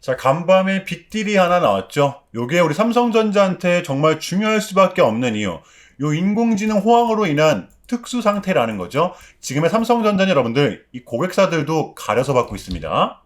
자, 간밤에 빅딜이 하나 나왔죠. 요게 우리 삼성전자한테 정말 중요할 수밖에 없는 이유. 요 인공지능 호황으로 인한 특수 상태라는 거죠. 지금의 삼성전자는 여러분들, 이 고객사들도 가려서 받고 있습니다.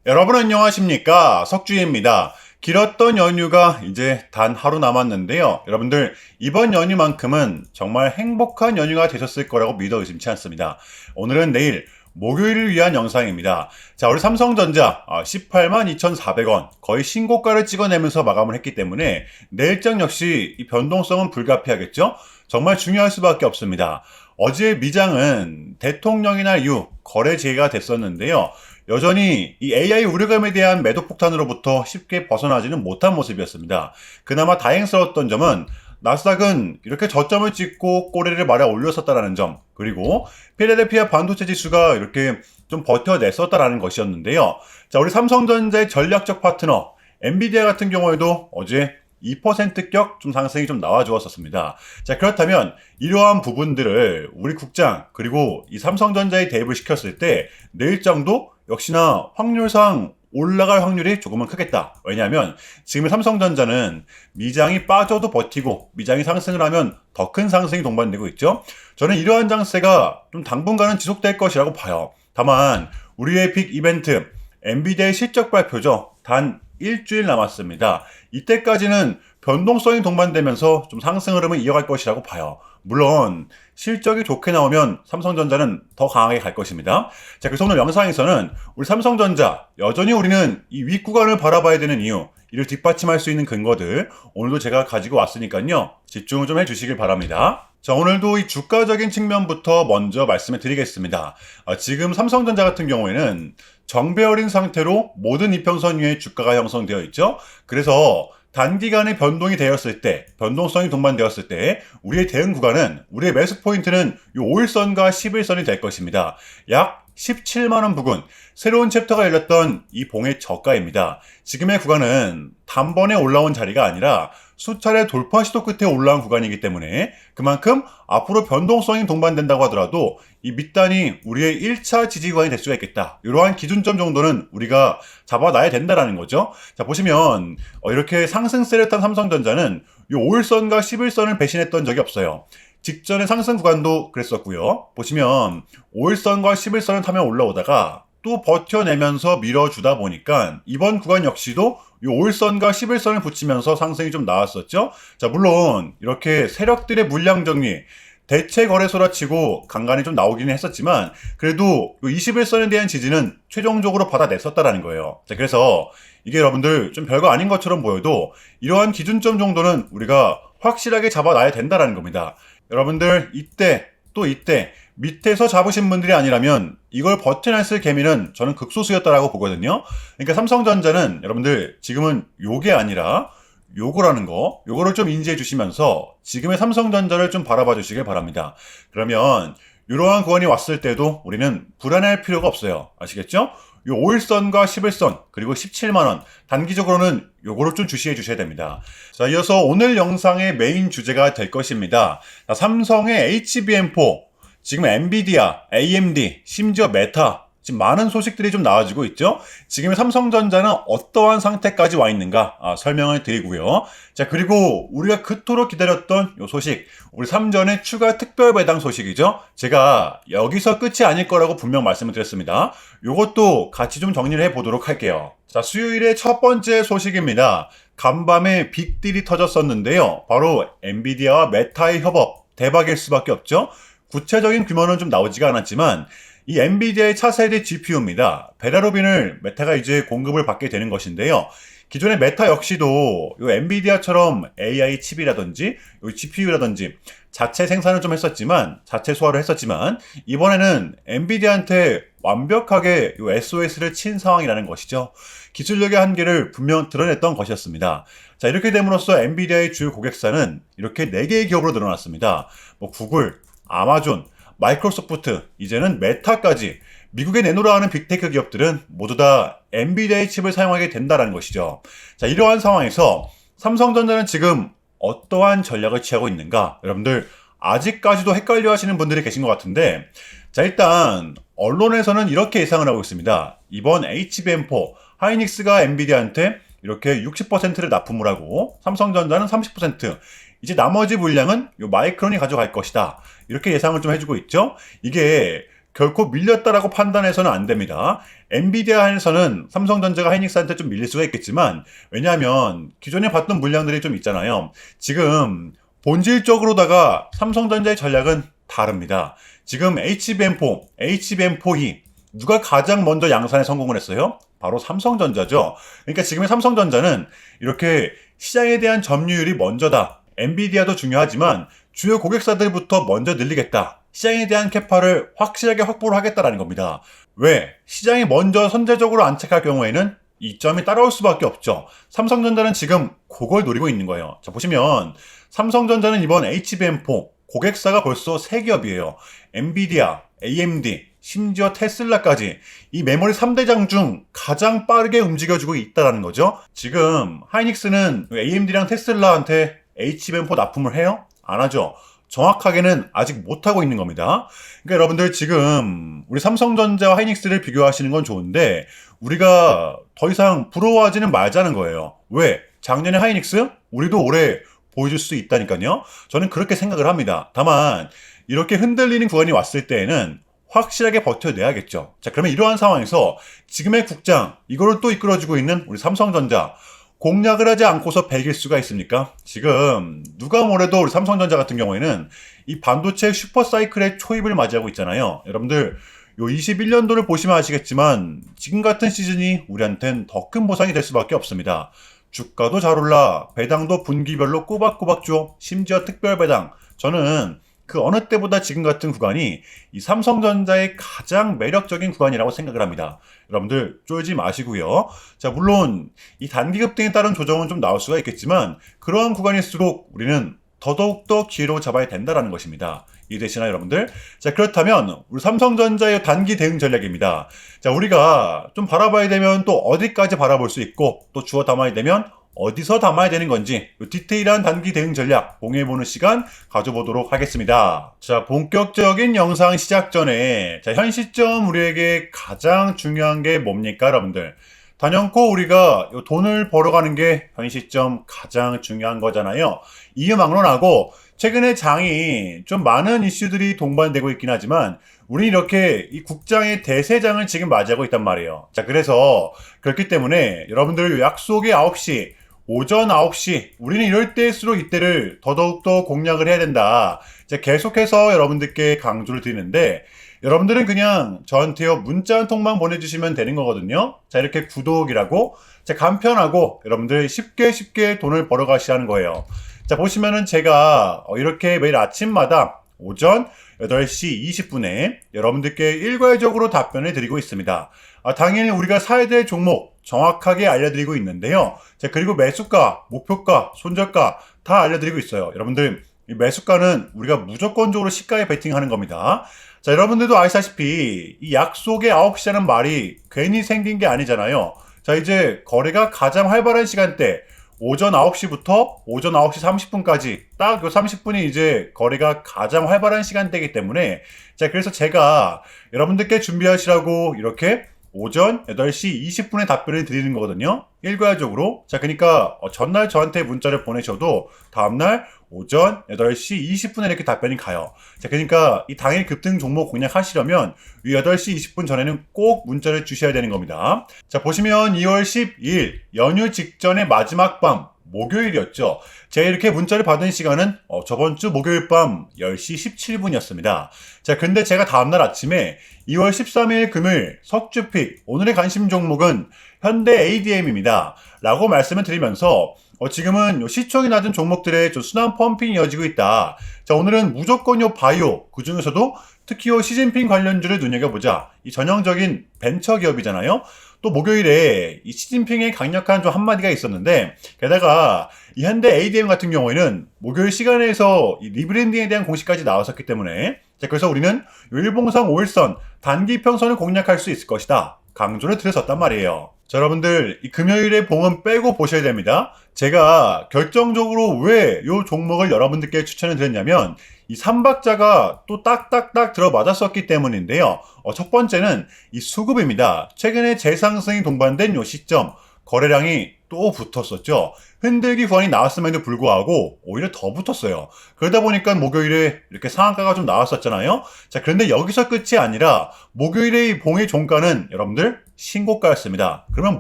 여러분 안녕하십니까? 석주희입니다. 길었던 연휴가 이제 단 하루 남았는데요. 여러분들, 이번 연휴만큼은 정말 행복한 연휴가 되셨을 거라고 믿어 의심치 않습니다. 오늘은 내일 목요일을 위한 영상입니다. 자, 우리 삼성전자 18만 2,400원 거의 신고가를 찍어내면서 마감을 했기 때문에 내일장 역시 이 변동성은 불가피하겠죠? 정말 중요할 수밖에 없습니다. 어제 미장은 대통령이나 이후 거래 재개가 됐었는데요. 여전히 이 AI 우려감에 대한 매도 폭탄으로부터 쉽게 벗어나지는 못한 모습이었습니다. 그나마 다행스러웠던 점은 나스닥은 이렇게 저점을 찍고 꼬리를 말아 올렸었다라는 점, 그리고 필라델피아 반도체 지수가 이렇게 좀 버텨냈었다라는 것이었는데요. 자, 우리 삼성전자의 전략적 파트너 엔비디아 같은 경우에도 어제 2%격 좀 상승이 좀 나와주었었습니다. 자, 그렇다면 이러한 부분들을 우리 국장 그리고 이 삼성전자에 대입을 시켰을 때 내일장도 역시나 확률상 올라갈 확률이 조금은 크겠다. 왜냐하면 지금의 삼성전자는 미장이 빠져도 버티고 미장이 상승을 하면 더 큰 상승이 동반되고 있죠. 저는 이러한 장세가 좀 당분간은 지속될 것이라고 봐요. 다만 우리의 빅 이벤트 엔비디아의 실적 발표죠. 단 일주일 남았습니다. 이때까지는 변동성이 동반되면서 좀 상승 흐름을 이어갈 것이라고 봐요. 물론 실적이 좋게 나오면 삼성전자는 더 강하게 갈 것입니다. 자, 그래서 오늘 영상에서는 우리 삼성전자 여전히 우리는 이 윗구간을 바라봐야 되는 이유, 이를 뒷받침할 수 있는 근거들 오늘도 제가 가지고 왔으니까요. 집중을 좀 해주시길 바랍니다. 자, 오늘도 이 주가적인 측면부터 먼저 말씀을 드리겠습니다. 지금 삼성전자 같은 경우에는 정배열인 상태로 모든 이평선 위에 주가가 형성되어 있죠. 그래서 단기간에 변동이 되었을 때, 변동성이 동반되었을 때 우리의 대응 구간은, 우리의 매수 포인트는 이 5일선과 11선이 될 것입니다. 약 17만원 부근, 새로운 챕터가 열렸던 이 봉의 저가입니다. 지금의 구간은 단번에 올라온 자리가 아니라 수차례 돌파 시도 끝에 올라온 구간이기 때문에 그만큼 앞으로 변동성이 동반된다고 하더라도 이 밑단이 우리의 1차 지지 구간이 될 수가 있겠다. 이러한 기준점 정도는 우리가 잡아놔야 된다라는 거죠. 자, 보시면 이렇게 상승세를 탄 삼성전자는 이 5일선과 11선을 배신했던 적이 없어요. 직전의 상승 구간도 그랬었고요. 보시면 5일선과 11선을 타면 올라오다가 또 버텨내면서 밀어주다 보니까 이번 구간 역시도 이 5일선과 11선을 붙이면서 상승이 좀 나왔었죠. 자, 물론 이렇게 세력들의 물량 정리, 대체 거래소라 치고 간간히 좀 나오기는 했었지만 그래도 이 21선에 대한 지지는 최종적으로 받아냈었다라는 거예요. 자, 그래서 이게 여러분들 좀 별거 아닌 것처럼 보여도 이러한 기준점 정도는 우리가 확실하게 잡아놔야 된다라는 겁니다. 여러분들 이때 또 이때 밑에서 잡으신 분들이 아니라면 이걸 버텨냈을 개미는 저는 극소수였다라고 보거든요. 그러니까 삼성전자는 여러분들 지금은 요게 아니라 요거라는 거, 요거를 좀 인지해 주시면서 지금의 삼성전자를 좀 바라봐 주시길 바랍니다. 그러면 이러한 구간이 왔을 때도 우리는 불안할 필요가 없어요. 아시겠죠? 요 5일선과 11선 그리고 17만원 단기적으로는 요거를 좀 주시해 주셔야 됩니다. 자, 이어서 오늘 영상의 메인 주제가 될 것입니다. 자, 삼성의 HBM4, 지금 엔비디아, AMD, 심지어 메타, 지금 많은 소식들이 좀 나와지고 있죠. 지금의 삼성전자는 어떠한 상태까지 와 있는가 설명을 드리고요. 자, 그리고 우리가 그토록 기다렸던 요 소식, 우리 삼전의 추가 특별 배당 소식이죠. 제가 여기서 끝이 아닐 거라고 분명 말씀을 드렸습니다. 요것도 같이 좀 정리를 해보도록 할게요. 자, 수요일의 첫 번째 소식입니다. 간밤에 빅딜이 터졌었는데요. 바로 엔비디아와 메타의 협업, 대박일 수밖에 없죠. 구체적인 규모는 좀 나오지가 않았지만 이 엔비디아의 차세대 GPU입니다. 베라루빈을 메타가 이제 공급을 받게 되는 것인데요. 기존의 메타 역시도 이 엔비디아처럼 AI 칩이라든지 이 GPU라든지 자체 생산을 좀 했었지만, 자체 소화를 했었지만 이번에는 엔비디아한테 완벽하게 이 SOS를 친 상황이라는 것이죠. 기술력의 한계를 분명 드러냈던 것이었습니다. 자, 이렇게 됨으로써 엔비디아의 주요 고객사는 이렇게 4개의 기업으로 늘어났습니다. 구글, 아마존, 마이크로소프트, 이제는 메타까지 미국에 내놓으라 하는 빅테크 기업들은 모두 다 엔비디아의 칩을 사용하게 된다는 것이죠. 자, 이러한 상황에서 삼성전자는 지금 어떠한 전략을 취하고 있는가? 여러분들 아직까지도 헷갈려 하시는 분들이 계신 것 같은데, 자, 일단 언론에서는 이렇게 예상을 하고 있습니다. 이번 HBM4 하이닉스가 엔비디아한테 이렇게 60%를 납품을 하고 삼성전자는 30%, 이제 나머지 물량은 요 마이크론이 가져갈 것이다. 이렇게 예상을 좀 해주고 있죠. 이게 결코 밀렸다라고 판단해서는 안 됩니다. 엔비디아에서는 삼성전자가 하이닉스한테 좀 밀릴 수가 있겠지만, 왜냐하면 기존에 봤던 물량들이 좀 있잖아요. 지금 본질적으로다가 삼성전자의 전략은 다릅니다. 지금 HBM4, HBM4E 누가 가장 먼저 양산에 성공을 했어요? 바로 삼성전자죠. 그러니까 지금의 삼성전자는 이렇게 시장에 대한 점유율이 먼저다. 엔비디아도 중요하지만 주요 고객사들부터 먼저 늘리겠다. 시장에 대한 캐파를 확실하게 확보를 하겠다라는 겁니다. 왜? 시장이 먼저 선제적으로 안착할 경우에는 이점이 따라올 수밖에 없죠. 삼성전자는 지금 그걸 노리고 있는 거예요. 자, 보시면 삼성전자는 이번 HBM4 고객사가 벌써 3기업이에요. 엔비디아, AMD, 심지어 테슬라까지 이 메모리 3대장 중 가장 빠르게 움직여주고 있다는 거죠. 지금 하이닉스는 AMD랑 테슬라한테 HBM4 납품을 해요? 안 하죠. 정확하게는 아직 못하고 있는 겁니다. 그러니까 여러분들 지금 우리 삼성전자와 하이닉스를 비교하시는 건 좋은데 우리가 더 이상 부러워하지는 말자는 거예요. 왜? 작년에 하이닉스? 우리도 올해 보여줄 수 있다니까요. 저는 그렇게 생각을 합니다. 다만 이렇게 흔들리는 구간이 왔을 때에는 확실하게 버텨내야겠죠. 자, 그러면 이러한 상황에서 지금의 국장, 이거를 또 이끌어주고 있는 우리 삼성전자, 공략을 하지 않고서 배길 수가 있습니까? 지금 누가 뭐래도 우리 삼성전자 같은 경우에는 이 반도체 슈퍼사이클의 초입을 맞이하고 있잖아요. 여러분들 요 21년도를 보시면 아시겠지만 지금 같은 시즌이 우리한텐 더 큰 보상이 될 수밖에 없습니다. 주가도 잘 올라, 배당도 분기별로 꼬박꼬박 줘, 심지어 특별 배당. 저는 그 어느 때보다 지금 같은 구간이 이 삼성전자의 가장 매력적인 구간이라고 생각을 합니다. 여러분들 쫄지 마시고요. 자, 물론 이 단기 급등에 따른 조정은 좀 나올 수가 있겠지만 그러한 구간일수록 우리는 더더욱더 기회로 잡아야 된다는 것입니다. 이해되시나요, 여러분들? 자, 그렇다면 우리 삼성전자의 단기 대응 전략입니다. 자, 우리가 좀 바라봐야 되면 또 어디까지 바라볼 수 있고 또 주워 담아야 되면 어디서 담아야 되는 건지 디테일한 단기 대응 전략 공유해보는 시간 가져보도록 하겠습니다. 자, 본격적인 영상 시작 전에 자, 현 시점 우리에게 가장 중요한 게 뭡니까, 여러분들? 단연코 우리가 돈을 벌어가는 게 현 시점 가장 중요한 거잖아요. 이유막론하고 최근에 장이 좀 많은 이슈들이 동반되고 있긴 하지만 우리 이렇게 이 국장의 대세장을 지금 맞이하고 있단 말이에요. 자, 그래서 그렇기 때문에 여러분들 약속의 9시 오전 9시 우리는 이럴 때일수록 이때를 더더욱더 공략을 해야 된다. 이제 계속해서 여러분들께 강조를 드리는데 여러분들은 그냥 저한테요 문자 한 통만 보내주시면 되는 거거든요. 자, 이렇게 구독이라고 자, 간편하고 여러분들 쉽게 돈을 벌어가시라는 거예요. 자, 보시면은 제가 이렇게 매일 아침마다 오전 8시 20분에 여러분들께 일괄적으로 답변을 드리고 있습니다. 당연히 우리가 사야 될 종목 정확하게 알려드리고 있는데요. 자, 그리고 매수가, 목표가, 손절가 다 알려드리고 있어요. 여러분들 이 매수가는 우리가 무조건적으로 시가에 베팅하는 겁니다. 자, 여러분들도 아시다시피 이 약속의 9시라는 말이 괜히 생긴 게 아니잖아요. 자, 이제 거래가 가장 활발한 시간대 오전 9시부터 오전 9시 30분까지 딱 요 30분이 이제 거래가 가장 활발한 시간대이기 때문에 자, 그래서 제가 여러분들께 준비하시라고 이렇게 오전 8시 20분에 답변을 드리는 거거든요. 일괄적으로. 자, 그러니까 전날 저한테 문자를 보내셔도 다음날 오전 8시 20분에 이렇게 답변이 가요. 자, 그러니까 이 당일 급등 종목 공략하시려면 이 8시 20분 전에는 꼭 문자를 주셔야 되는 겁니다. 자, 보시면 2월 12일 연휴 직전의 마지막 밤 목요일이었죠. 제가 이렇게 문자를 받은 시간은 저번 주 목요일 밤 10시 17분이었습니다. 자, 근데 제가 다음날 아침에 2월 13일 금요일 석주픽 오늘의 관심 종목은 현대 ADM입니다. 라고 말씀을 드리면서 지금은 시총이 낮은 종목들의 좀 순환 펌핑이 이어지고 있다. 자, 오늘은 무조건 바이오, 그 중에서도 특히 시진핑 관련주를 눈여겨보자. 이 전형적인 벤처 기업이잖아요. 또 목요일에 이 시진핑의 강력한 좀 한마디가 있었는데 게다가 이 현대 ADM 같은 경우에는 목요일 시간에서 이 리브랜딩에 대한 공시까지 나왔었기 때문에 자, 그래서 우리는 일봉상 5일선 단기 평선을 공략할 수 있을 것이다. 강조를 드렸었단 말이에요. 자, 여러분들 이 금요일에 봉은 빼고 보셔야 됩니다. 제가 결정적으로 왜 이 종목을 여러분들께 추천을 드렸냐면 이 3박자가 또 딱딱딱 들어맞았었기 때문인데요. 첫 번째는 이 수급입니다. 최근에 재상승이 동반된 요 시점, 거래량이 또 붙었었죠. 흔들기 구간이 나왔음에도 불구하고 오히려 더 붙었어요. 그러다 보니까 목요일에 이렇게 상한가가 좀 나왔었잖아요. 자, 그런데 여기서 끝이 아니라 목요일의 봉의 종가는 여러분들 신고가였습니다. 그러면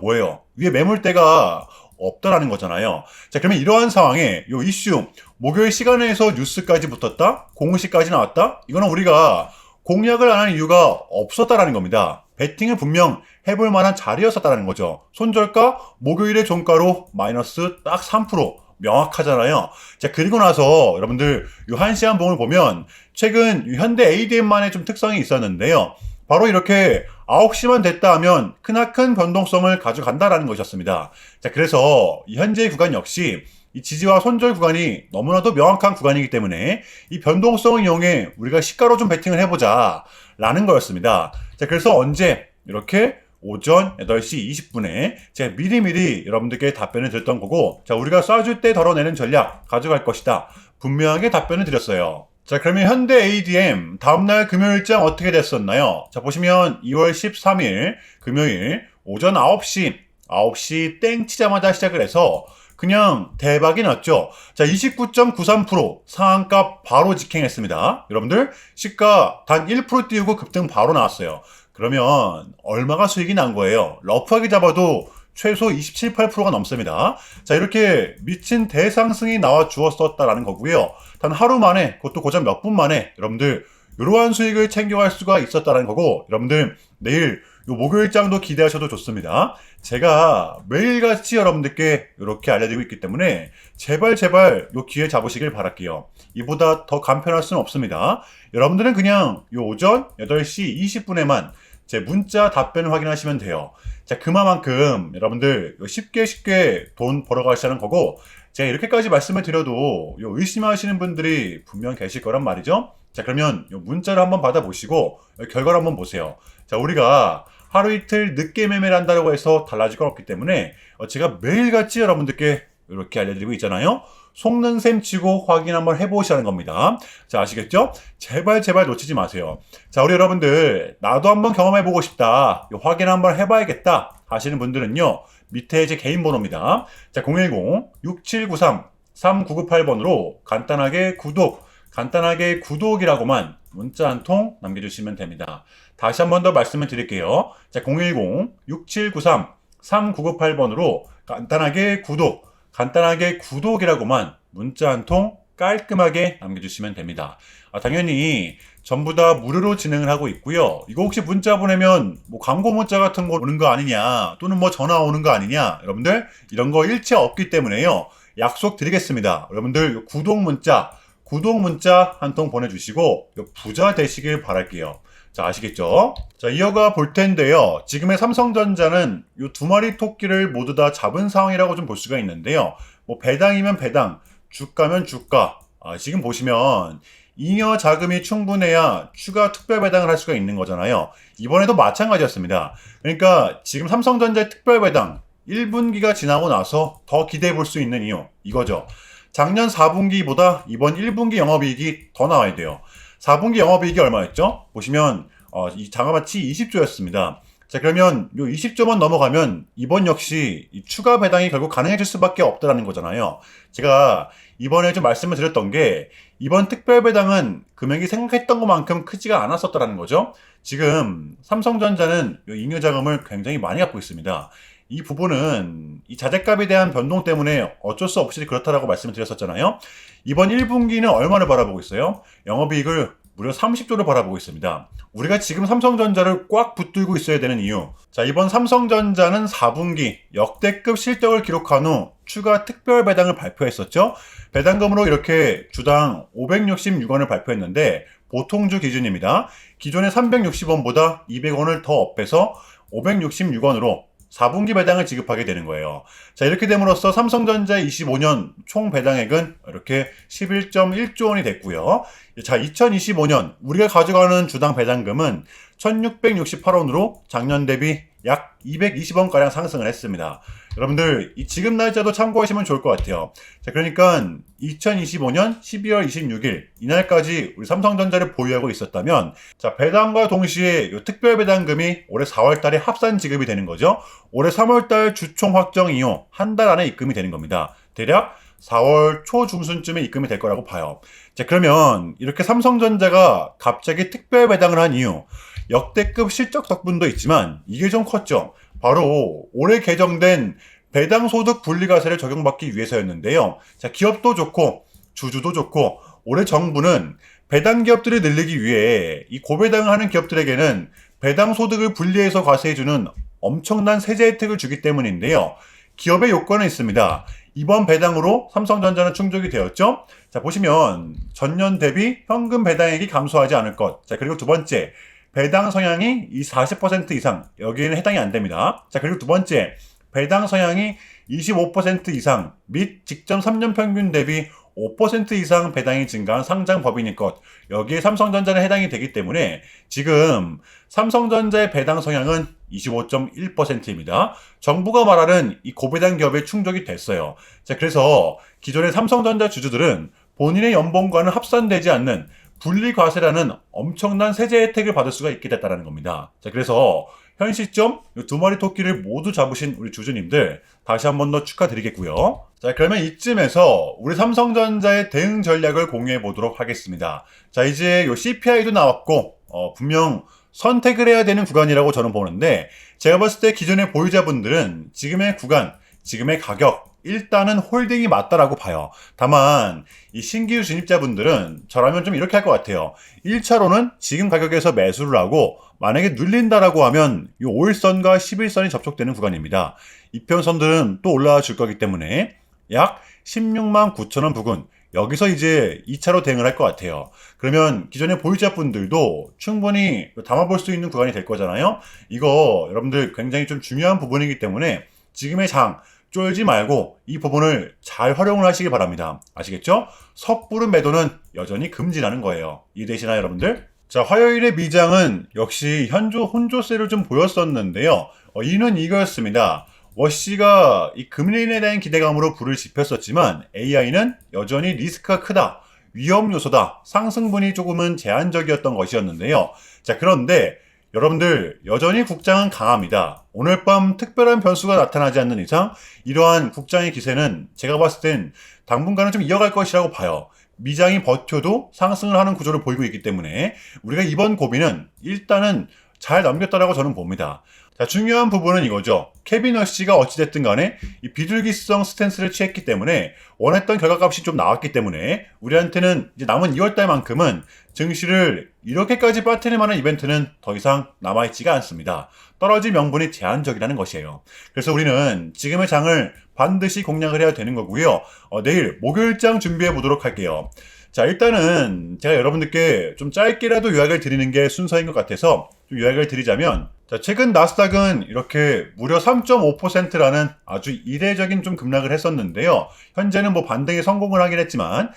뭐예요? 위에 매물대가 없다라는 거잖아요. 자, 그러면 이러한 상황에 요 이슈 목요일 시간에서 뉴스까지 붙었다? 공시까지 나왔다? 이거는 우리가 공략을 안 한 이유가 없었다라는 겁니다. 베팅을 분명 해볼 만한 자리였었다는 거죠. 손절가 목요일의 종가로 마이너스 딱 3% 명확하잖아요. 자, 그리고 나서 여러분들 이 한시한 봉을 보면 최근 현대 ADM만의 좀 특성이 있었는데요. 바로 이렇게 9시만 됐다 하면 크나큰 변동성을 가져간다라는 것이었습니다. 자, 그래서 이 현재의 구간 역시 이 지지와 손절 구간이 너무나도 명확한 구간이기 때문에 이 변동성을 이용해 우리가 시가로 좀 베팅을 해보자 라는 거였습니다. 자, 그래서 언제 이렇게 오전 8시 20분에 제가 미리미리 여러분들께 답변을 드렸던 거고, 자, 우리가 쏴줄 때 덜어내는 전략 가져갈 것이다. 분명하게 답변을 드렸어요. 자, 그러면 현대 ADM 다음날 금요일장 어떻게 됐었나요? 자, 보시면 2월 13일 금요일 오전 9시 땡 치자마자 시작을 해서 그냥 대박이 났죠. 자, 29.93% 상한가 바로 직행했습니다. 여러분들 시가 단 1% 띄우고 급등 바로 나왔어요. 그러면 얼마가 수익이 난 거예요? 러프하게 잡아도 최소 27, 8%가 넘습니다. 자, 이렇게 미친 대상승이 나와 주었었다라는 거고요. 단 하루 만에, 그것도 고작 몇 분 만에 여러분들 이러한 수익을 챙겨갈 수가 있었다라는 거고, 여러분들 내일 요 목요일장도 기대하셔도 좋습니다. 제가 매일같이 여러분들께 이렇게 알려드리고 있기 때문에 제발 요 기회 잡으시길 바랄게요. 이보다 더 간편할 수는 없습니다. 여러분들은 그냥 요 오전 8시 20분에만 제 문자 답변을 확인하시면 돼요. 자, 그만큼 여러분들 쉽게 돈 벌어가시라는 거고, 제가 이렇게까지 말씀을 드려도 요 의심하시는 분들이 분명 계실 거란 말이죠. 자, 그러면 요 문자를 한번 받아보시고 결과를 한번 보세요. 자, 우리가 하루 이틀 늦게 매매를 한다고 해서 달라질 건 없기 때문에 제가 매일같이 여러분들께 이렇게 알려드리고 있잖아요. 속는 셈 치고 확인 한번 해보시라는 겁니다. 자, 아시겠죠? 제발 놓치지 마세요. 자, 우리 여러분들 나도 한번 경험해보고 싶다, 확인 한번 해봐야겠다 하시는 분들은요, 밑에 제 개인 번호입니다. 자, 010-6793-3998번으로 간단하게 구독이라고만 문자 한 통 남겨주시면 됩니다. 다시 한 번 더 말씀을 드릴게요. 자, 010-6793-3998번으로 간단하게 구독이라고만 문자 한 통 깔끔하게 남겨주시면 됩니다. 당연히 전부 다 무료로 진행을 하고 있고요. 이거 혹시 문자 보내면 뭐 광고 문자 같은 거 오는 거 아니냐, 또는 뭐 전화 오는 거 아니냐, 여러분들 이런 거 일체 없기 때문에요. 약속 드리겠습니다. 여러분들 구독 문자 한 통 보내주시고 부자 되시길 바랄게요. 자, 아시겠죠? 자, 이어가 볼 텐데요. 지금의 삼성전자는 이 두 마리 토끼를 모두 다 잡은 상황이라고 좀 볼 수가 있는데요. 뭐 배당이면 배당, 주가면 주가. 지금 보시면 잉여 자금이 충분해야 추가 특별 배당을 할 수가 있는 거잖아요. 이번에도 마찬가지였습니다. 그러니까 지금 삼성전자의 특별 배당 1분기가 지나고 나서 더 기대해 볼 수 있는 이유, 이거죠. 작년 4분기보다 이번 1분기 영업이익이 더 나와야 돼요. 4분기 영업이익이 얼마였죠? 보시면 이 자그마치 20조였습니다. 자, 그러면 요 20조만 넘어가면 이번 역시 이 추가 배당이 결국 가능해질 수밖에 없다라는 거잖아요. 제가 이번에 좀 말씀을 드렸던 게 이번 특별 배당은 금액이 생각했던 것만큼 크지가 않았었다라는 거죠. 지금 삼성전자는 요 잉여 자금을 굉장히 많이 갖고 있습니다. 이 부분은 이 자재값에 대한 변동 때문에 어쩔 수 없이 그렇다라고 말씀을 드렸었잖아요. 이번 1분기는 얼마를 바라보고 있어요? 영업이익을 무려 30조를 바라보고 있습니다. 우리가 지금 삼성전자를 꽉 붙들고 있어야 되는 이유. 자, 이번 삼성전자는 4분기 역대급 실적을 기록한 후 추가 특별 배당을 발표했었죠. 배당금으로 이렇게 주당 566원을 발표했는데 보통주 기준입니다. 기존의 360원보다 200원을 더 업해서 566원으로 4분기 배당을 지급하게 되는 거예요. 자, 이렇게 됨으로써 삼성전자의 25년 총 배당액은 이렇게 11.1조 원이 됐고요. 자, 2025년 우리가 가져가는 주당 배당금은 1668원으로 작년 대비 약 220원가량 상승을 했습니다. 여러분들 이 지금 날짜도 참고하시면 좋을 것 같아요. 자, 그러니까 2025년 12월 26일 이날까지 우리 삼성전자를 보유하고 있었다면, 자, 배당과 동시에 이 특별 배당금이 올해 4월 달에 합산 지급이 되는 거죠. 올해 3월 달 주총 확정 이후 한 달 안에 입금이 되는 겁니다. 대략 4월 초중순쯤에 입금이 될 거라고 봐요. 자, 그러면 이렇게 삼성전자가 갑자기 특별 배당을 한 이유, 역대급 실적 덕분도 있지만 이게 좀 컸죠. 바로 올해 개정된 배당소득 분리과세를 적용받기 위해서였는데요. 자, 기업도 좋고 주주도 좋고 올해 정부는 배당 기업들을 늘리기 위해 이 고배당을 하는 기업들에게는 배당소득을 분리해서 과세해주는 엄청난 세제 혜택을 주기 때문인데요. 기업의 요건은 있습니다. 이번 배당으로 삼성전자는 충족이 되었죠. 자, 보시면 전년 대비 현금 배당액이 감소하지 않을 것. 자, 그리고 두 번째, 배당 성향이 이 40% 이상, 여기에는 해당이 안 됩니다. 자, 그리고 두 번째, 배당 성향이 25% 이상 및 직전 3년 평균 대비 5% 이상 배당이 증가한 상장 법인일 것. 여기에 삼성전자는 해당이 되기 때문에 지금 삼성전자의 배당 성향은 25.1%입니다. 정부가 말하는 이 고배당 기업에 충족이 됐어요. 자, 그래서 기존의 삼성전자 주주들은 본인의 연봉과는 합산되지 않는 분리과세라는 엄청난 세제 혜택을 받을 수가 있게 됐다는 겁니다. 자, 그래서 현 시점 이 두 마리 토끼를 모두 잡으신 우리 주주님들 다시 한 번 더 축하드리겠고요. 자, 그러면 이쯤에서 우리 삼성전자의 대응 전략을 공유해 보도록 하겠습니다. 자, 이제 요 CPI도 나왔고 분명 선택을 해야 되는 구간이라고 저는 보는데, 제가 봤을 때 기존의 보유자분들은 지금의 구간, 지금의 가격, 일단은 홀딩이 맞다라고 봐요. 다만 이 신규 진입자분들은 저라면 좀 이렇게 할 것 같아요. 1차로는 지금 가격에서 매수를 하고, 만약에 눌린다라고 하면 이 5일선과 11선이 접촉되는 구간입니다. 이평선들은 또 올라와 줄 거기 때문에 약 16만 9천 원 부근, 여기서 이제 2차로 대응을 할 것 같아요. 그러면 기존의 보유자분들도 충분히 담아볼 수 있는 구간이 될 거잖아요. 이거 여러분들 굉장히 좀 중요한 부분이기 때문에 지금의 장 쫄지 말고 이 부분을 잘 활용을 하시기 바랍니다. 아시겠죠? 섣부른 매도는 여전히 금지라는 거예요. 이해되시나요, 여러분들? 자, 화요일의 미장은 역시 혼조세를 좀 보였었는데요. 이유는 이거였습니다. 워시가 이 금리인에 대한 기대감으로 불을 지폈었지만 AI는 여전히 리스크가 크다, 위험 요소다, 상승분이 조금은 제한적이었던 것이었는데요. 자, 그런데 여러분들 여전히 국장은 강합니다. 오늘 밤 특별한 변수가 나타나지 않는 이상 이러한 국장의 기세는 제가 봤을 땐 당분간은 좀 이어갈 것이라고 봐요. 미장이 버텨도 상승을 하는 구조를 보이고 있기 때문에 우리가 이번 고비는 일단은 잘 넘겼다라고 저는 봅니다. 자, 중요한 부분은 이거죠. 케빈 워시가 어찌됐든 간에 이 비둘기성 스탠스를 취했기 때문에 원했던 결과값이 좀 나왔기 때문에 우리한테는 이제 남은 2월달만큼은 증시를 이렇게까지 빠뜨릴 만한 이벤트는 더 이상 남아있지가 않습니다. 떨어질 명분이 제한적이라는 것이에요. 그래서 우리는 지금의 장을 반드시 공략을 해야 되는 거고요. 내일 목요일장 준비해 보도록 할게요. 자, 일단은 제가 여러분들께 좀 짧게라도 요약을 드리는 게 순서인 것 같아서 좀 요약을 드리자면, 자, 최근 나스닥은 이렇게 무려 3.5%라는 아주 이례적인 좀 급락을 했었는데요. 현재는 뭐 반등에 성공을 하긴 했지만,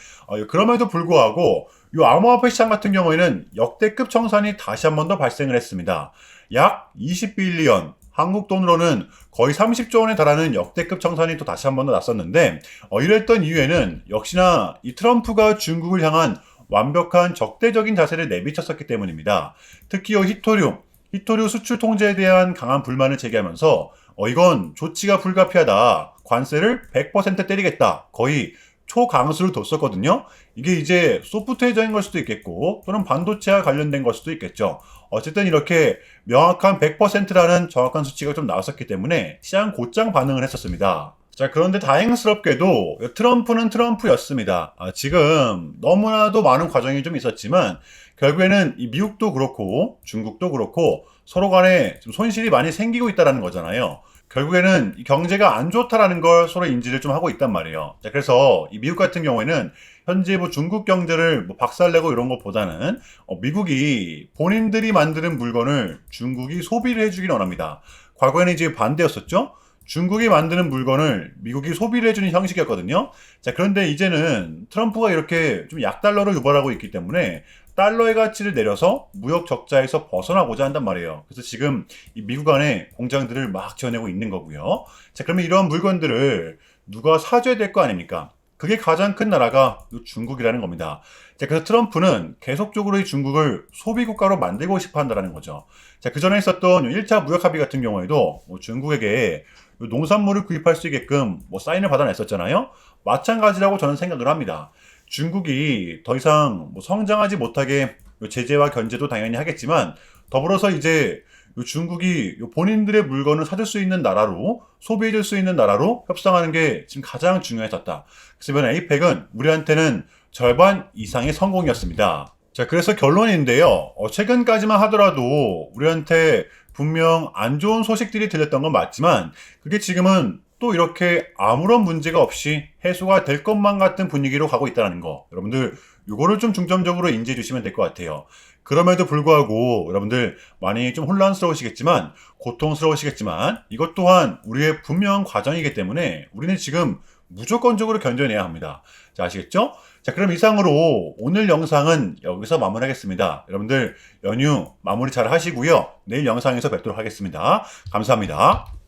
그럼에도 불구하고 이 암호화폐 시장 같은 경우에는 역대급 청산이 다시 한 번 더 발생을 했습니다. 약 20빌리언, 한국 돈으로는 거의 30조 원에 달하는 역대급 청산이 또 다시 한 번 더 났었는데, 이랬던 이유에는 역시나 이 트럼프가 중국을 향한 완벽한 적대적인 자세를 내비쳤었기 때문입니다. 특히 히토류 수출 통제에 대한 강한 불만을 제기하면서 이건 조치가 불가피하다, 관세를 100% 때리겠다, 거의 초강수를 뒀었거든요. 이게 이제 소프트웨어적인 걸 수도 있겠고 또는 반도체와 관련된 걸 수도 있겠죠. 어쨌든 이렇게 명확한 100%라는 정확한 수치가 좀 나왔었기 때문에 시장 곧장 반응을 했었습니다. 자, 그런데 다행스럽게도 트럼프는 트럼프였습니다. 지금 너무나도 많은 과정이 좀 있었지만 결국에는 이 미국도 그렇고 중국도 그렇고 서로 간에 좀 손실이 많이 생기고 있다는 거잖아요. 결국에는 이 경제가 안 좋다라는 걸 서로 인지를 좀 하고 있단 말이에요. 자, 그래서 이 미국 같은 경우에는 현재 뭐 중국 경제를 뭐 박살내고 이런 것보다는 미국이 본인들이 만드는 물건을 중국이 소비를 해주길 원합니다. 과거에는 이제 반대였었죠. 중국이 만드는 물건을 미국이 소비를 해주는 형식이었거든요. 자, 그런데 이제는 트럼프가 이렇게 좀 약달러를 유발하고 있기 때문에 달러의 가치를 내려서 무역 적자에서 벗어나고자 한단 말이에요. 그래서 지금 이 미국 안에 공장들을 막 지어내고 있는 거고요. 자, 그러면 이러한 물건들을 누가 사줘야 될 거 아닙니까? 그게 가장 큰 나라가 중국이라는 겁니다. 자, 그래서 트럼프는 계속적으로 이 중국을 소비국가로 만들고 싶어 한다는 거죠. 자, 그 전에 있었던 1차 무역 합의 같은 경우에도 중국에게 농산물을 구입할 수 있게끔 사인을 받아냈었잖아요. 마찬가지라고 저는 생각을 합니다. 중국이 더 이상 성장하지 못하게 제재와 견제도 당연히 하겠지만 더불어서 이제 중국이 본인들의 물건을 사줄 수 있는 나라로 소비해줄 수 있는 나라로 협상하는 게 지금 가장 중요해졌다. 그래서 이번 에이펙은 우리한테는 절반 이상의 성공이었습니다. 자, 그래서 결론인데요. 최근까지만 하더라도 우리한테 분명 안 좋은 소식들이 들렸던 건 맞지만 그게 지금은 또 이렇게 아무런 문제가 없이 해소가 될 것만 같은 분위기로 가고 있다는 거. 여러분들 이거를 좀 중점적으로 인지해 주시면 될 것 같아요. 그럼에도 불구하고 여러분들 많이 좀 혼란스러우시겠지만 고통스러우시겠지만 이것 또한 우리의 분명한 과정이기 때문에 우리는 지금 무조건적으로 견뎌내야 합니다. 자, 아시겠죠? 자, 그럼 이상으로 오늘 영상은 여기서 마무리하겠습니다. 여러분들 연휴 마무리 잘 하시고요. 내일 영상에서 뵙도록 하겠습니다. 감사합니다.